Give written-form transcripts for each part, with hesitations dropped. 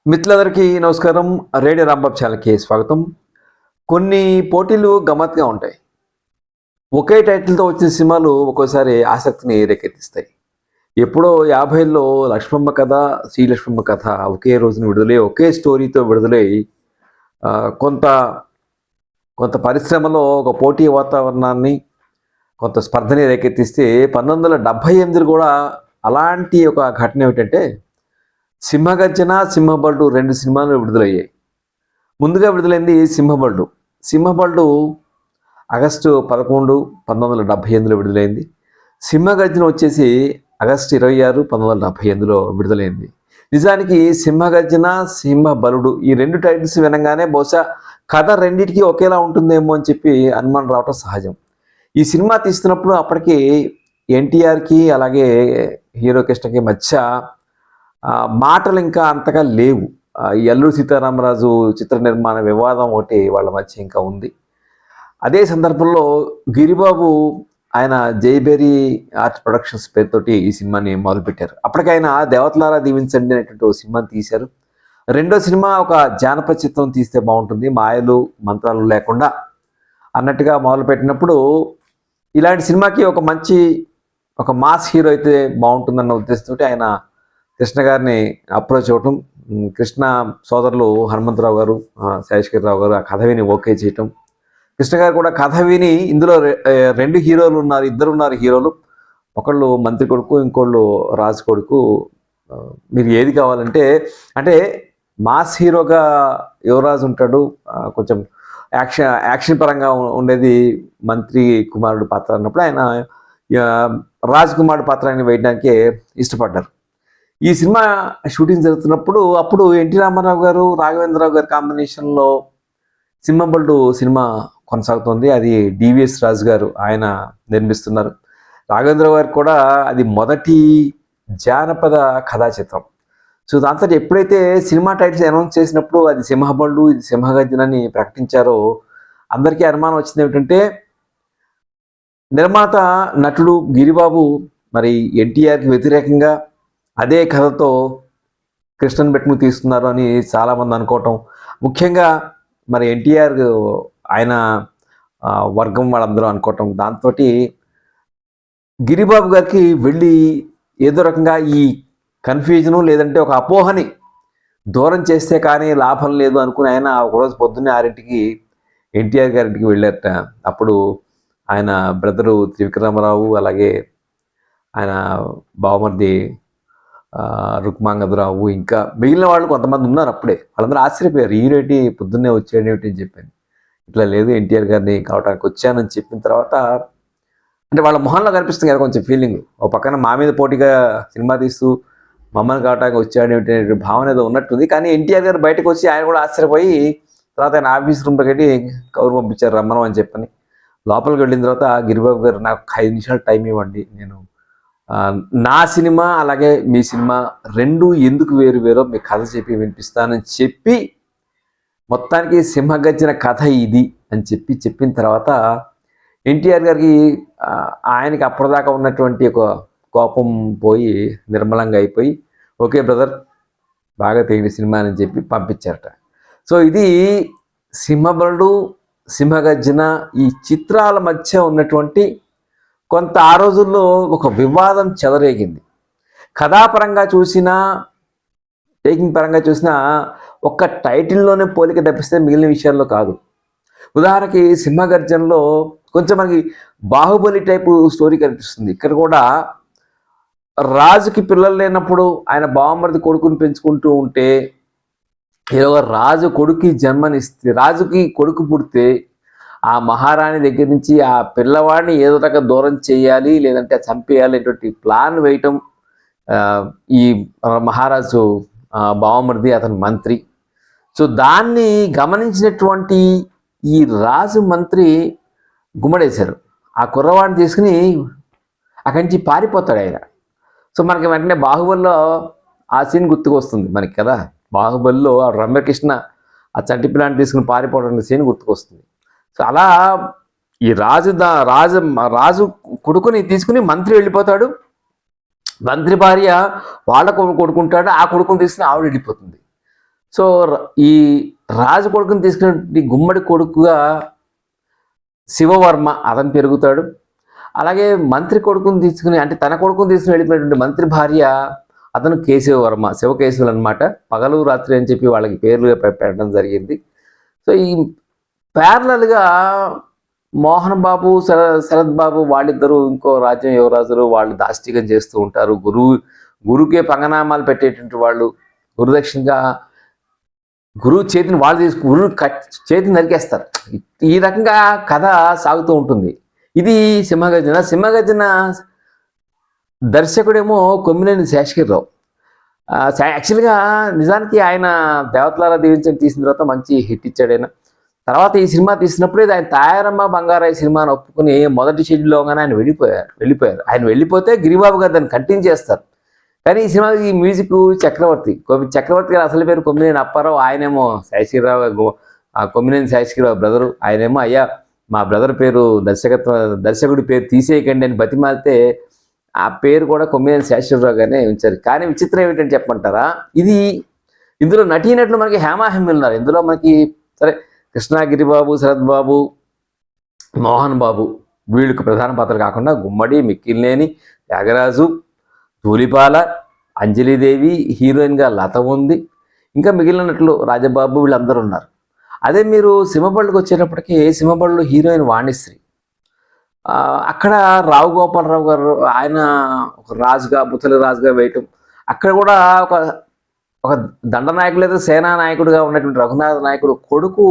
మిత్రులందరికీ నమస్కారం. రేడియో రాంబాబు ఛానల్‌కి స్వాగతం. కొన్ని పోటీలు గమ్మత్తుగా ఉంటాయి. ఒకే టైటిల్‌తో వచ్చిన సినిమాలు ఒక్కోసారి ఆసక్తిని రేకెత్తిస్తాయి. ఎప్పుడో 50ల్లో లక్ష్మమ్మ కథ, శ్రీలక్ష్మమ్మ కథ ఒకే రోజున విడుదలై, ఒకే స్టోరీతో విడుదలై కొంత కొంత పరిశ్రమలో ఒక పోటీ వాతావరణాన్ని, కొంత స్పర్ధని రేకెత్తిస్తే 1978 కూడా అలాంటి ఒక ఘటన ఏమిటంటే 'సింహగర్జన', 'సింహబలుడు' 2 సినిమాలు విడుదలయ్యాయి. ముందుగా విడుదలైంది 'సింహబలుడు'. 'సింహబలుడు' ఆగస్టు 11, 1978లో విడుదలైంది. 'సింహగర్జన' వచ్చేసి ఆగస్టు 26, 1978లో విడుదలైంది. నిజానికి 'సింహగర్జన', 'సింహబలుడు' ఈ 2 టైటిల్స్ వినంగానే బహుశా కథ రెండిటికి ఒకేలా ఉంటుందేమో అని చెప్పి అనుమానం రావటం సహజం. ఈ సినిమా తీస్తున్నప్పుడు అప్పటికి ఎన్టీఆర్‌కి అలాగే హీరో కృష్ణకి మధ్య మాటలు ఇంకా అంతగా లేవు. ఈ అల్లూరి సీతారామరాజు చిత్ర నిర్మాణ వివాదం ఒకటి వాళ్ళ మధ్య ఇంకా ఉంది. అదే సందర్భంలో గిరిబాబు ఆయన 'జైబెరీ ఆర్ట్ ప్రొడక్షన్స్' పేరుతోటి ఈ సినిమాని మొదలుపెట్టారు. అప్పటికైనా 'దేవతలారా దీవించండి' అనేటువంటి ఒక సినిమాని తీశారు. రెండో సినిమా ఒక జానపద చిత్రం తీస్తే బాగుంటుంది, మాయలు మంత్రాలు లేకుండా అన్నట్టుగా మొదలుపెట్టినప్పుడు ఇలాంటి సినిమాకి ఒక మాస్ హీరో అయితే బాగుంటుందన్న ఉద్దేశంతో ఆయన కృష్ణ గారిని అప్రోచ్ అవ్వటం, కృష్ణ సోదరులు హనుమంతరావు గారు, శేషగిరిరావు గారు ఆ కథ విని ఓకే చేయటం, కృష్ణ గారు కూడా కథ విని ఇందులో 2 హీరోలు ఉన్నారు, ఇద్దరున్నారు హీరోలు, ఒకళ్ళు మంత్రి కొడుకు, ఇంకోళ్ళు రాజు కొడుకు, మీరు ఏది కావాలంటే అంటే మాస్ హీరోగా యువరాజు ఉంటాడు, కొంచెం యాక్షన్ పరంగా ఉండేది మంత్రి కుమారుడు పాత్ర అన్నప్పుడు ఆయన రాజ్ కుమారుడు పాత్రని వేయడానికే ఇష్టపడ్డారు. ఈ సినిమా షూటింగ్ జరుగుతున్నప్పుడు అప్పుడు ఎన్టీ రామారావు గారు, రాఘవేంద్రరావు గారి కాంబినేషన్లో 'సింహబలుడు' సినిమా కొనసాగుతుంది. అది డివిఎస్ రాజు గారు ఆయన నిర్మిస్తున్నారు. రాఘవేంద్రరావు గారు కూడా అది మొదటి జానపద కథా చిత్రం. సో దాంతో ఎప్పుడైతే సినిమా టైటిల్స్ అనౌన్స్ చేసినప్పుడు అది 'సింహబలుడు', ఇది 'సింహగర్జన' అని ప్రకటించారో అందరికీ అనుమానం వచ్చింది ఏమిటంటే నిర్మాత నటుడు గిరిబాబు మరి ఎన్టీఆర్కి వ్యతిరేకంగా అదే కథతో కృష్ణన్ పెట్టుకుని తీస్తున్నారు అని చాలామంది అనుకోవటం, ముఖ్యంగా మరి ఎన్టీఆర్ ఆయన వర్గం వాళ్ళందరూ అనుకోవటం, దాంతో గిరిబాబు గారికి వెళ్ళి ఏదో రకంగా ఈ కన్ఫ్యూజను లేదంటే ఒక అపోహని దూరం చేస్తే కానీ లాభం లేదు అనుకుని ఆయన ఒకరోజు పొద్దున్నే 6ంటికి ఎన్టీఆర్ గారింటికి వెళ్ళారట. అప్పుడు ఆయన బ్రదరు త్రివిక్రమరావు, అలాగే ఆయన బావమరిది రుక్మాంగదరావు, ఇంకా మిగిలిన వాళ్ళు కొంతమంది ఉన్నారు. అప్పుడే వాళ్ళందరూ ఆశ్చర్యపోయారు, ఈరేటి పొద్దున్నే వచ్చాడేమిటి అని చెప్పాను. ఇట్లా లేదు, ఎన్టీఆర్ గారిని కావడానికి వచ్చానని చెప్పిన తర్వాత అంటే వాళ్ళ మొహంలో కనిపిస్తుంది కదా కొంచెం ఫీలింగ్. ఒక పక్కన మా మీద పోటీగా సినిమా తీస్తూ మమ్మల్ని కావడానికి వచ్చాడేమిటి అనే భావన ఏదో ఉన్నట్టుంది. కానీ ఎన్టీఆర్ గారు బయటకు వచ్చి ఆయన కూడా ఆశ్చర్యపోయి తర్వాత ఆయన ఆఫీస్ రూమ్లోకి వెళ్ళి కౌరు పంపించారు రమ్మనం అని చెప్పని. లోపలికి వెళ్ళిన తర్వాత గిరిబాబు గారు నాకు 5 నిమిషాలు టైం ఇవ్వండి, నేను నా సినిమా అలాగే మీ సినిమా 2 ఎందుకు వేరు వేరో మీ కథ చెప్పి వినిపిస్తానని చెప్పి మొత్తానికి 'సింహగర్జన' కథ ఇది అని చెప్పిన తర్వాత ఎన్టీఆర్ గారికి ఆయనకి అప్పటిదాకా ఉన్నటువంటి ఒక కోపం పోయి నిర్మలంగా అయిపోయి ఓకే బ్రదర్ బాగా తీయండి సినిమా అని చెప్పి పంపించారట. సో ఇది 'సింహబలుడు', 'సింహగర్జన' ఈ చిత్రాల మధ్య ఉన్నటువంటి కొంత ఆ రోజుల్లో ఒక వివాదం చెలరేగింది. కథాపరంగా చూసినా, టేకింగ్ పరంగా చూసినా ఒక్క టైటిల్లోనే పోలిక తప్పిస్తే మిగిలిన విషయాల్లో కాదు. ఉదాహరణకి 'సింహగర్జన'లో కొంచెం మనకి 'బాహుబలి' టైపు స్టోరీ కనిపిస్తుంది. ఇక్కడ కూడా రాజుకి పిల్లలు లేనప్పుడు ఆయన బావమరిది కొడుకుని పెంచుకుంటూ ఉంటే రాజు కొడుకు జన్మనిస్తే, రాజుకి కొడుకు పుడితే ఆ మహారాణి దగ్గర నుంచి ఆ పిల్లవాడిని ఏదో రకంగా దూరం చేయాలి, లేదంటే చంపేయాలి అనేటువంటి ప్లాన్ వేయటం ఈ మహారాజు బావమరిది, అతని మంత్రి. సో దాన్ని గమనించినటువంటి ఈ రాజు మంత్రి గుమ్మడేశారు. ఆ కుర్రవాడిని తీసుకుని అక్కడి నుంచి పారిపోతాడు ఆయన. సో మనకి వెంటనే 'బాహుబలిలో' ఆ సీన్ గుర్తుకొస్తుంది మనకి కదా. 'బాహుబలిలో' రమ్యకృష్ణ ఆ చంటి పిల్లాన్ని తీసుకుని పారిపోవడం సీన్ గుర్తుకొస్తుంది. సో అలా ఈ రాజు కొడుకుని తీసుకుని మంత్రి వెళ్ళిపోతాడు. మంత్రి భార్య వాళ్ళ కొడుకుంటాడు, ఆ కొడుకుని తీసుకుని ఆవిడ వెళ్ళిపోతుంది. సో ఈ రాజు కొడుకుని తీసుకున్న గుమ్మడి కొడుకుగా శివవర్మ అతను పెరుగుతాడు. అలాగే మంత్రి కొడుకుని తీసుకుని, అంటే తన కొడుకుని తీసుకుని వెళ్ళిపోయినటువంటి మంత్రి భార్య అతను కేశవవర్మ, శివకేశవులు అనమాట. పగలు రాత్రి అని చెప్పి వాళ్ళకి పేర్లు పెట్టడం జరిగింది. సో ఈ ప్యారలల్గా మోహన్ బాబు, శరత్ బాబు వాళ్ళిద్దరూ ఇంకో రాజ్యం యువరాజులు, వాళ్ళు దాష్టికం చేస్తూ ఉంటారు. గురువుకే పంగనామాలు పెట్టేటువంటి వాళ్ళు, గురుదక్షిణగా గురువు చేతిని వాళ్ళు గురువు చేతిని నరికేస్తారు. ఈ రకంగా కథ సాగుతూ ఉంటుంది. ఇది సింహగర్జన దర్శకుడేమో కొమ్మినేని శేషగిరిరావు. యాక్చువల్గా నిజానికి ఆయన దేవతలారా దీవించని తీసిన తర్వాత మంచి హిట్ ఇచ్చాడు ఆయన. తర్వాత ఈ సినిమా తీసినప్పుడు ఆయన తాయారమ్మ బంగారాయి సినిమాను ఒప్పుకుని మొదటి షెడ్యూల్లోగానే ఆయన వెళ్ళిపోయారు. ఆయన వెళ్ళిపోతే గిరిబాబు గారు దాన్ని కంటిన్యూ చేస్తారు. కానీ ఈ సినిమాకి ఈ మ్యూజిక్ చక్రవర్తి గారు అసలు పేరు కొమ్మినేని అప్పారావు, ఆయనేమో శేషగిరిరావు, కొమ్మినేని శేషగిరిరావు బ్రదరు. ఆయనేమో అయ్యా మా బ్రదర్ పేరు దర్శకుడి పేరు తీసేయకండి అని బతిమాలితే ఆ పేరు కూడా కొమ్మినేని శేషగిరిరావు గానే ఉంచారు. కానీ విచిత్రం ఏమిటంటే చెప్పమంటారా, ఇందులో నటీనటులు మనకి హేమాహేమి ఉన్నారు. ఇందులో మనకి సరే కృష్ణగిరిబాబు, శరత్ బాబు, మోహన్ బాబు వీళ్ళకి ప్రధాన పాత్ర కాకుండా గుమ్మడి, మిక్కిలినేని, త్యాగరాజు, ధూళిపాల, అంజలిదేవి, హీరోయిన్గా లత ఉంది, ఇంకా మిగిలిన నటులు రాజబాబు వీళ్ళందరూ ఉన్నారు. అదే మీరు సింహబళ్ళకి వచ్చేటప్పటికి సింహబళ్ళు హీరోయిన్ వాణిశ్రీ. అక్కడ రావు గోపాలరావు గారు ఆయన ఒక రాజుగా, ముసలి రాజుగా వేయటం. అక్కడ కూడా ఒక దండనాయకుడు లేదా సేనా నాయకుడిగా ఉన్నటువంటి రఘునాథ నాయకుడు కొడుకు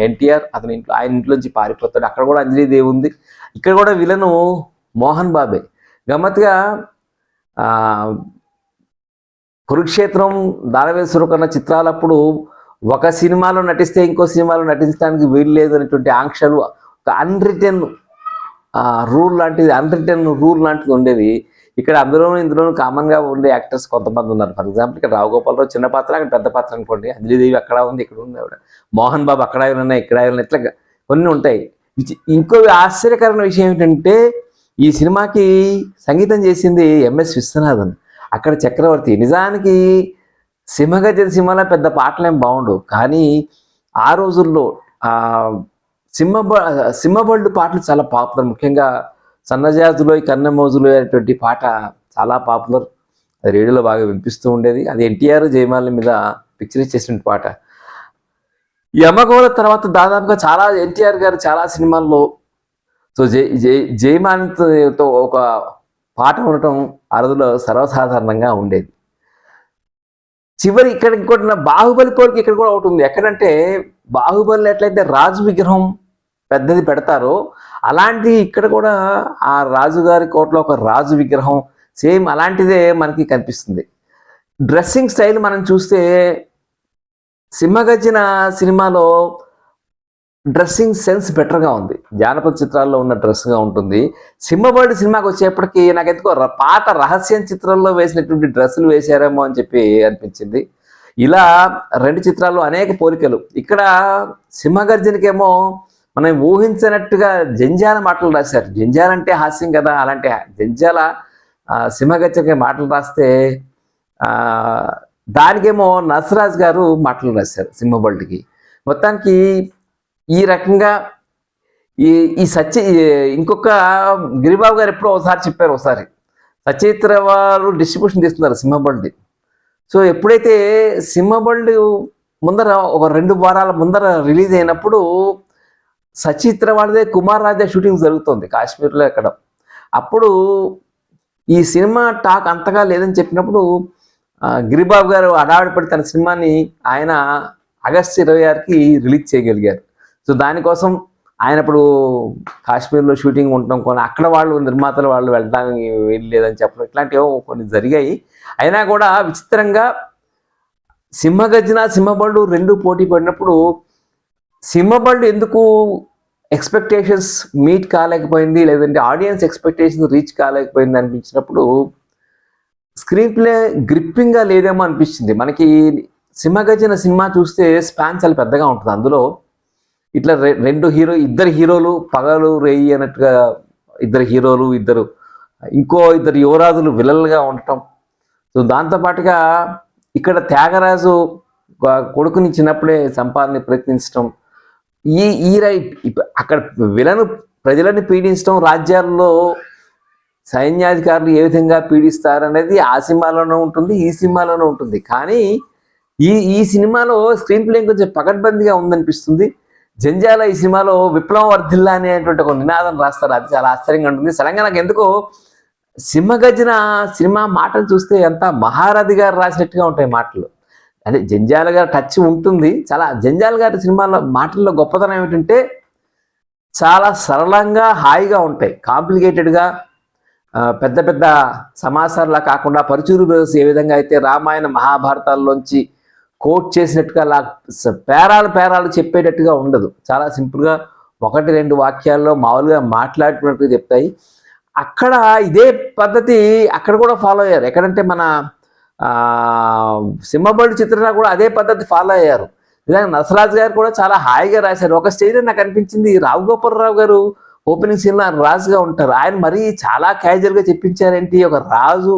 ఎన్టీఆర్, ఆయన ఇంట్లోంచి పారిపోతాడు. అక్కడ కూడా అంజలిదేవి ఉంది. ఇక్కడ కూడా విలను మోహన్ బాబే. గమ్మత్తుగా కురుక్షేత్రం, దానవేశ్వరకన్న చిత్రాలప్పుడు ఒక సినిమాలో నటిస్తే ఇంకో సినిమాలో నటించడానికి వీలు లేదు అనేటువంటి ఆంక్షలు, ఒక అన్రిటెన్ రూల్ లాంటిది ఉండేది. ఇక్కడ ఇందులోనూ కామన్గా ఉండే యాక్టర్స్ కొంతమంది ఉన్నారు. ఫర్ ఎగ్జాంపుల్ ఇక్కడ రావు గోపాలరావు చిన్న పాత్ర, అక్కడ పెద్ద పాత్ర అనుకోండి. అంజలిదేవి అక్కడ ఉంది, ఇక్కడ ఉంది ఆవిడ. మోహన్ బాబు అక్కడ ఉన్నాయి, ఇక్కడ ఉన్నాయి, ఇట్లా కొన్ని ఉంటాయి. ఇంకో ఆశ్చర్యకరమైన విషయం ఏమిటంటే ఈ సినిమాకి సంగీతం చేసింది ఎంఎస్ విశ్వనాథన్, అక్కడ చక్రవర్తి. నిజానికి సింహగర్జన సినిమాలో పెద్ద పాటలేం బాగుండవు, కానీ ఆ రోజుల్లో సింహబళ్ళు పాటలు చాలా పాపులర్. ముఖ్యంగా సన్నజాజులో కన్నెమోజులో అనేటువంటి పాట చాలా పాపులర్. అది రేడియోలో బాగా వినిపిస్తూ ఉండేది. అది ఎన్టీఆర్ జయమాల మీద పిక్చరైజ్ చేసిన పాట. ఈ అమ్మగోళ తర్వాత దాదాపుగా చాలా ఎన్టీఆర్ గారు చాలా సినిమాల్లో సో జయమాలతో ఒక పాట ఉండటం ఆ రోజుల్లో సర్వసాధారణంగా ఉండేది. చివరి ఇక్కడ ఇంకోటి బాహుబలి పోలికి ఇక్కడ కూడా ఒకటి ఉంది. ఎక్కడంటే బాహుబలి ఎట్లయితే రాజు విగ్రహం పెద్దది పెడతారో అలాంటి ఇక్కడ కూడా ఆ రాజుగారి కోటలో ఒక రాజు విగ్రహం సేమ్ అలాంటిదే మనకి కనిపిస్తుంది. డ్రెస్సింగ్ స్టైల్ మనం చూస్తే సింహగర్జన సినిమాలో డ్రెస్సింగ్ సెన్స్ బెటర్గా ఉంది, జానపద చిత్రాల్లో ఉన్న డ్రెస్గా ఉంటుంది. సింహబళ్ళు సినిమాకి వచ్చేప్పటికి నాకు ఎందుకో పాత రహస్యం చిత్రంలో వేసినటువంటి డ్రెస్సులు వేశారేమో అని చెప్పి అనిపించింది. ఇలా రెండు చిత్రాల్లో అనేక పోలికలు. ఇక్కడ సింహగర్జనకేమో మనం ఊహించినట్టుగా జంజాల మాటలు రాశారు. జంజాల అంటే హాస్యం కదా, అలాంటి జంజాల సింహగర్జనకి మాటలు రాస్తే దానికేమో నసరాజ్ గారు మాటలు రాశారు సింహబళ్ళకి. మొత్తానికి ఈ రకంగా ఈ ఇంకొక గిరిబాబు గారు ఎప్పుడో ఒకసారి చెప్పారు, ఒకసారి సచిత్ర వారు డిస్ట్రిబ్యూషన్ తీస్తున్నారు సింహబళ్ళు. సో ఎప్పుడైతే సింహబళ్ళు ముందర ఒక 2 వారాల ముందర రిలీజ్ అయినప్పుడు సచిత్ర వాళ్ళదే కుమార్ రాజా షూటింగ్ జరుగుతుంది కాశ్మీర్లో ఎక్కడ. అప్పుడు ఈ సినిమా టాక్ అంతగా లేదని చెప్పినప్పుడు గిరిబాబు గారు హడావిడిపడి తన సినిమాని ఆయన ఆగస్టు 26కి రిలీజ్ చేయగలిగారు. సో దానికోసం ఆయన ఇప్పుడు కాశ్మీర్లో షూటింగ్ ఉండటం కొన్ని అక్కడ వాళ్ళు నిర్మాతలు వాళ్ళు వెళ్ళడానికి వెళ్ళలేదని చెప్పడం ఇట్లాంటివో కొన్ని జరిగాయి. అయినా కూడా విచిత్రంగా సింహగర్జన సింహబళ్ళు 2 పోటీ పడినప్పుడు సింహబళ్ళు ఎందుకు ఎక్స్పెక్టేషన్స్ మీట్ కాలేకపోయింది, లేదంటే ఆడియన్స్ ఎక్స్పెక్టేషన్స్ రీచ్ కాలేకపోయింది అనిపించినప్పుడు స్క్రీన్ ప్లే గ్రిప్పింగ్గా లేదేమో అనిపించింది. మనకి సింహగర్జన సినిమా చూస్తే స్పాన్ చాలా పెద్దగా ఉంటుంది. అందులో ఇట్లా ఇద్దరు హీరోలు పగలు రేయి అన్నట్టుగా ఇంకో ఇద్దరు యువరాజులు విలన్లుగా ఉండటం. సో దాంతోపాటుగా ఇక్కడ త్యాగరాజు కొడుకుని చిన్నప్పుడే చంపాలని ప్రయత్నించడం, ఈ రైట్ అక్కడ విలను ప్రజలను పీడించడం, రాజ్యాల్లో సైన్యాధికారులు ఏ విధంగా పీడిస్తారనేది ఆ సినిమాలోనే ఉంటుంది, ఈ సినిమాలోనే ఉంటుంది. కానీ ఈ సినిమాలో స్క్రీన్ ప్లే కొంచెం పకడ్బందీగా ఉందనిపిస్తుంది. జంజాల ఈ సినిమాలో విప్లవం వర్ధిల్లా అనేటువంటి ఒక నినాదం రాస్తారు. అది చాలా ఆశ్చర్యంగా ఉంటుంది. సడన్గా నాకు ఎందుకో సింహగర్జన సినిమా మాటలు చూస్తే ఎంత మహారథి గారు రాసినట్టుగా ఉంటాయి మాటలు. అంటే జంజాల గారి టచ్ ఉంటుంది. చాలా జంజాల గారి సినిమాలో మాటల్లో గొప్పతనం ఏమిటంటే చాలా సరళంగా హాయిగా ఉంటాయి. కాంప్లికేటెడ్గా పెద్ద పెద్ద సమాసార్లా కాకుండా పరుచూరు బ్రదర్స్ ఏ విధంగా అయితే రామాయణ మహాభారతాల్లోంచి కోట్ చేసినట్టుగా పేరాలు చెప్పేటట్టుగా ఉండదు. చాలా సింపుల్గా 1-2 వాక్యాల్లో మామూలుగా మాట్లాడుతున్నట్టుగా చెప్తాయి. అక్కడ ఇదే పద్ధతి అక్కడ కూడా ఫాలో అయ్యారు. ఎక్కడంటే మన సింహబలి చిత్రంలో కూడా అదే పద్ధతి ఫాలో అయ్యారు. నిజంగా నరసరాజు గారు కూడా చాలా హాయిగా రాశారు. ఒక స్టేజ్లో నాకు అనిపించింది రావు గోపాలరావు గారు ఓపెనింగ్ సీన్లో రాజుగా ఉంటారు. ఆయన మరీ చాలా క్యాజువల్గా చెప్పించారేంటి, ఒక రాజు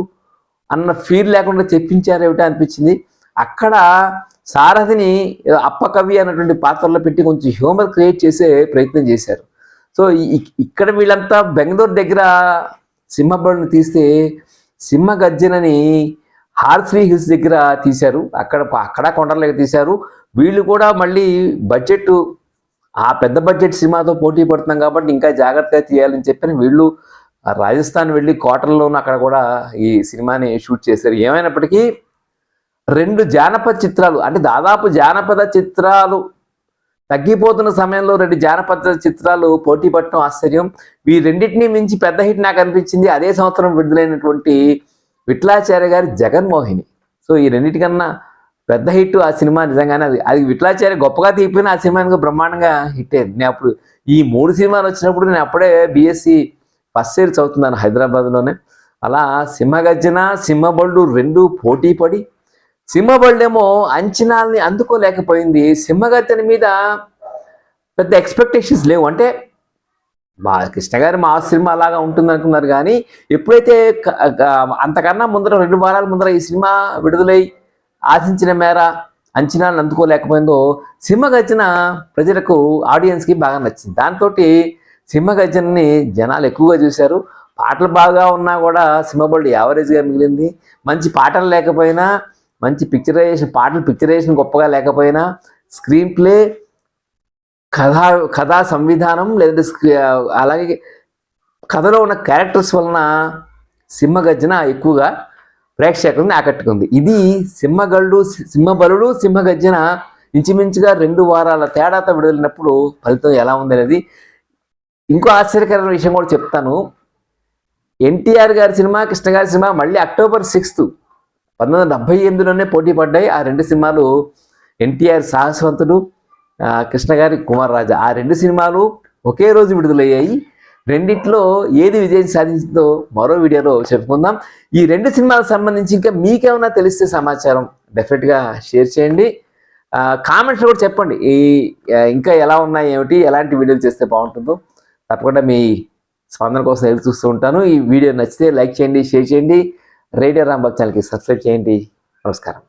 అన్న ఫీల్ లేకుండా చెప్పించారేమిటో అనిపించింది. అక్కడ సారథిని అప్పకవి అన్నటువంటి పాత్రలో పెట్టి కొంచెం హ్యూమర్ క్రియేట్ చేసే ప్రయత్నం చేశారు. సో ఇక్కడ వీళ్ళంతా బెంగళూరు దగ్గర సింహబలిని తీస్తే సింహగర్జనని హార్స్లీ హిల్స్ దగ్గర తీశారు. అక్కడ కొండల తీశారు. వీళ్ళు కూడా మళ్ళీ బడ్జెట్ ఆ పెద్ద బడ్జెట్ సినిమాతో పోటీ పడుతున్నాం కాబట్టి ఇంకా జాగ్రత్తగా తీయాలని చెప్పని వీళ్ళు రాజస్థాన్ వెళ్ళి కోటల్లోనూ అక్కడ కూడా ఈ సినిమాని షూట్ చేశారు. ఏమైనప్పటికీ 2 జానపద చిత్రాలు, అంటే దాదాపు జానపద చిత్రాలు తగ్గిపోతున్న సమయంలో 2 జానపద చిత్రాలు పోటీ పడటం ఆశ్చర్యం. ఈ రెండింటినీ మించి పెద్ద హిట్ నాకు అనిపించింది అదే సంవత్సరం విడుదలైనటువంటి విఠలాచార్య గారి జగన్మోహిని. సో ఈ రెండింటికన్నా పెద్ద హిట్ ఆ సినిమా. నిజంగానే అది విఠలాచార్య గొప్పగా తీపిన ఆ సినిమా బ్రహ్మాండంగా హిట్ అయింది. నేను అప్పుడు ఈ 3 సినిమాలు వచ్చినప్పుడు నేను అప్పుడే BSc ఫస్ట్ ఇయర్ చదువుతున్నాను హైదరాబాద్లోనే. అలా సింహగర్జన సింహబళ్ళు 2 పోటీ పడి సింహబళ్ళేమో అంచనాల్ని అందుకోలేకపోయింది. సింహగర్జన మీద పెద్ద ఎక్స్పెక్టేషన్స్ లేవు. అంటే మా కృష్ణ గారి మా సినిమా అలాగా ఉంటుంది అనుకున్నారు. కానీ ఎప్పుడైతే అంతకన్నా ముందర 2 వారాల ముందర ఈ సినిమా విడుదలై ఆశించిన మేర అంచనాలను అందుకోలేకపోయిందో సింహగర్జన ప్రజలకు ఆడియన్స్కి బాగా నచ్చింది. దాంతో సింహగర్జనని జనాలు ఎక్కువగా చూశారు. పాటలు బాగా ఉన్నా కూడా సింహబళ్ళు యావరేజ్గా మిగిలింది. మంచి పాటలు లేకపోయినా, మంచి పిక్చరైజేషన్ గొప్పగా లేకపోయినా, స్క్రీన్ ప్లే, కథా సంవిధానం లేదంటే అలాగే కథలో ఉన్న క్యారెక్టర్స్ వలన సింహగర్జన ఎక్కువగా ప్రేక్షకులను ఆకట్టుకుంది. ఇది సింహబలుడు సింహగర్జన ఇంచుమించుగా 2 వారాల తేడాతో విడుదలైనప్పుడు ఫలితం ఎలా ఉంది అనేది. ఇంకో ఆశ్చర్యకరమైన విషయం కూడా చెప్తాను. NTR గారి సినిమా, కృష్ణ గారి సినిమా మళ్ళీ అక్టోబర్ 6, 1978లోనే పోటీ పడ్డాయి. ఆ 2 సినిమాలు NTR సాహసవంతుడు, కృష్ణ గారి కుమార్ రాజా. ఆ 2 సినిమాలు ఒకే రోజు విడుదలయ్యాయి. రెండిట్లో ఏది విజయం సాధించిందో మరో వీడియోలో చెప్పుకుందాం. ఈ 2 సినిమాలకు సంబంధించి ఇంకా మీకేమైనా తెలిస్తే సమాచారం డెఫినెట్గా షేర్ చేయండి. కామెంట్స్లో కూడా చెప్పండి ఇంకా ఎలా ఉన్నాయి, ఏమిటి, ఎలాంటి వీడియోలు చేస్తే బాగుంటుందో. తప్పకుండా మీ స్పందన కోసం ఎదురు చూస్తూ ఉంటాను. ఈ వీడియో నచ్చితే లైక్ చేయండి, షేర్ చేయండి. రేడియో రాంబాబు ఛానల్కి సబ్స్క్రైబ్ చేయండి. నమస్కారం.